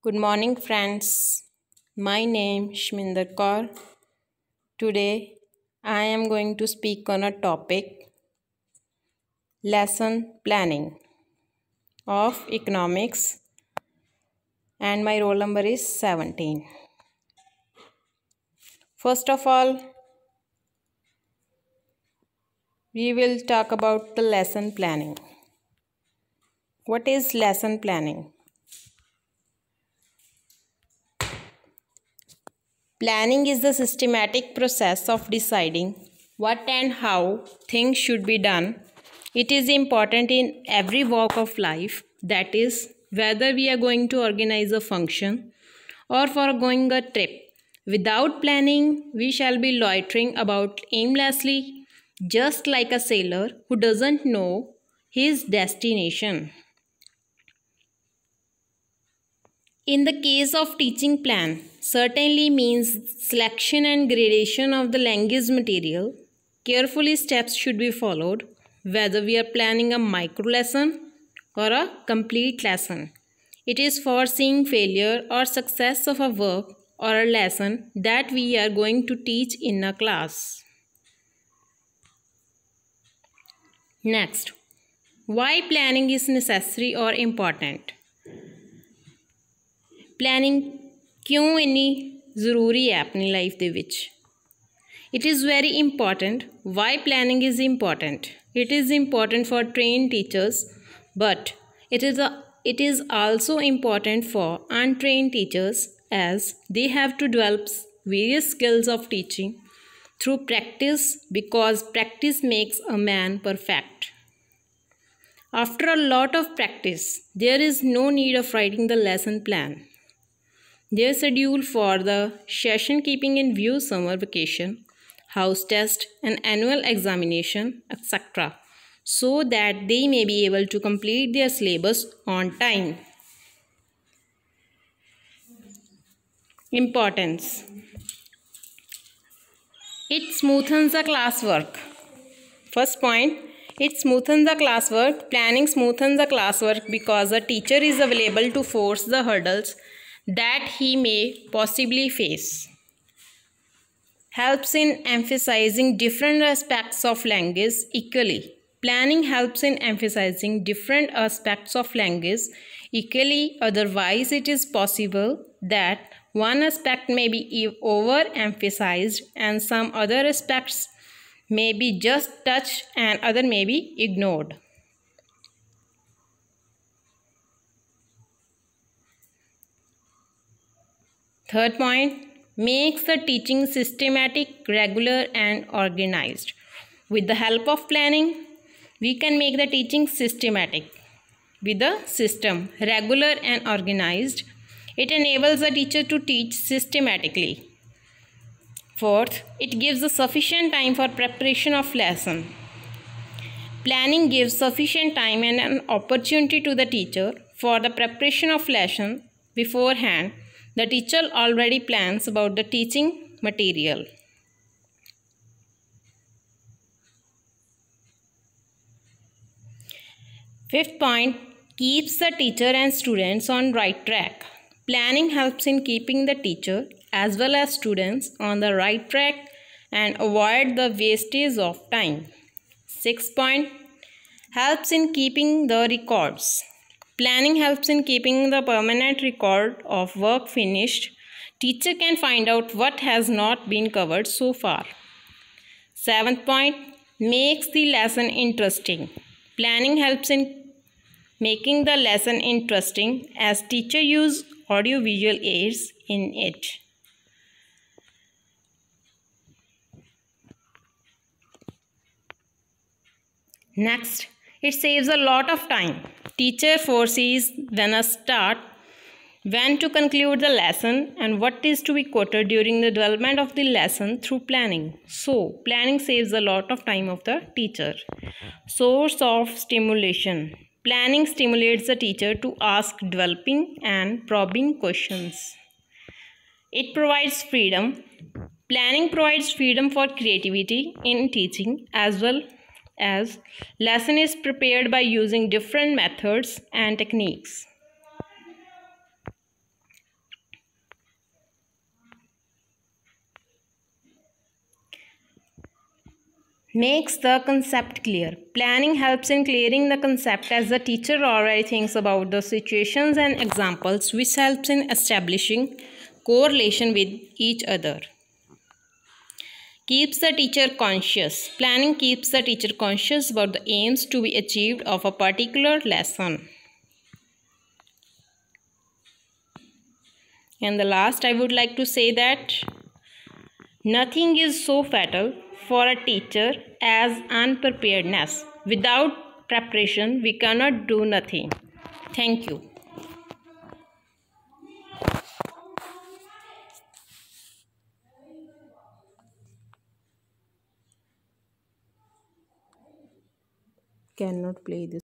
Good morning, friends. My name Shminder Kaur. Today I am going to speak on a topic lesson planning of economics, and my roll number is 17. First of all, we will talk about the lesson planning. What is lesson planning? Planning is the systematic process of deciding what and how things should be done. It is important in every walk of life, that is, whether we are going to organize a function or for going a trip. Without planning, we shall be loitering about aimlessly, just like a sailor who doesn't know his destination. In the case of teaching plan, certainly means selection and gradation of the language material. Carefully steps should be followed, whether we are planning a micro lesson or a complete lesson. It is foreseeing failure or success of a work or a lesson that we are going to teach in a class. Next, why planning is necessary or important? Planning क्यों इन्नी ज़रूरी है अपनी life ਦੇ ਵਿੱਚ? It is very important. Why planning is important? It is important for trained teachers, but it is also important for untrained teachers, as they have to develop various skills of teaching through practice, because practice makes a man perfect. After a lot of practice, there is no need of writing the lesson plan. Their schedule for the session keeping in view summer vacation, house test and annual examination, etc., so that they may be able to complete their syllabus on time. Importance. It smoothens the classwork. First point, it smoothens the classwork. Planning smoothens the classwork because the teacher is available to force the hurdles that he may possibly face. Helps in emphasizing different aspects of language equally. Planning helps in emphasizing different aspects of language equally, otherwise it is possible that one aspect may be overemphasized and some other aspects may be just touched and other may be ignored. Third point, makes the teaching systematic, regular and organized. With the help of planning, we can make the teaching systematic. With the system, regular and organized, it enables the teacher to teach systematically. Fourth, it gives a sufficient time for preparation of lesson. Planning gives sufficient time and an opportunity to the teacher for the preparation of lesson beforehand. The teacher already plans about the teaching material. Fifth point, keeps the teacher and students on right track. Planning helps in keeping the teacher as well as students on the right track and avoid the wastage of time. Sixth point, helps in keeping the records. Planning helps in keeping the permanent record of work finished. Teacher can find out what has not been covered so far. Seventh point, makes the lesson interesting. Planning helps in making the lesson interesting, as teacher use audio-visual aids in it. Next, it saves a lot of time. Teacher foresees when to conclude the lesson and what is to be quoted during the development of the lesson through planning. So, planning saves a lot of time of the teacher. Source of stimulation. Planning stimulates the teacher to ask developing and probing questions. It provides freedom. Planning provides freedom for creativity in teaching, as well as lesson is prepared by using different methods and techniques. Makes the concept clear. Planning helps in clearing the concept as the teacher already thinks about the situations and examples, which helps in establishing correlation with each other. Keeps the teacher conscious. Planning keeps the teacher conscious about the aims to be achieved of a particular lesson. And the last, I would like to say that nothing is so fatal for a teacher as unpreparedness. Without preparation, we cannot do nothing. Thank you. Cannot play this.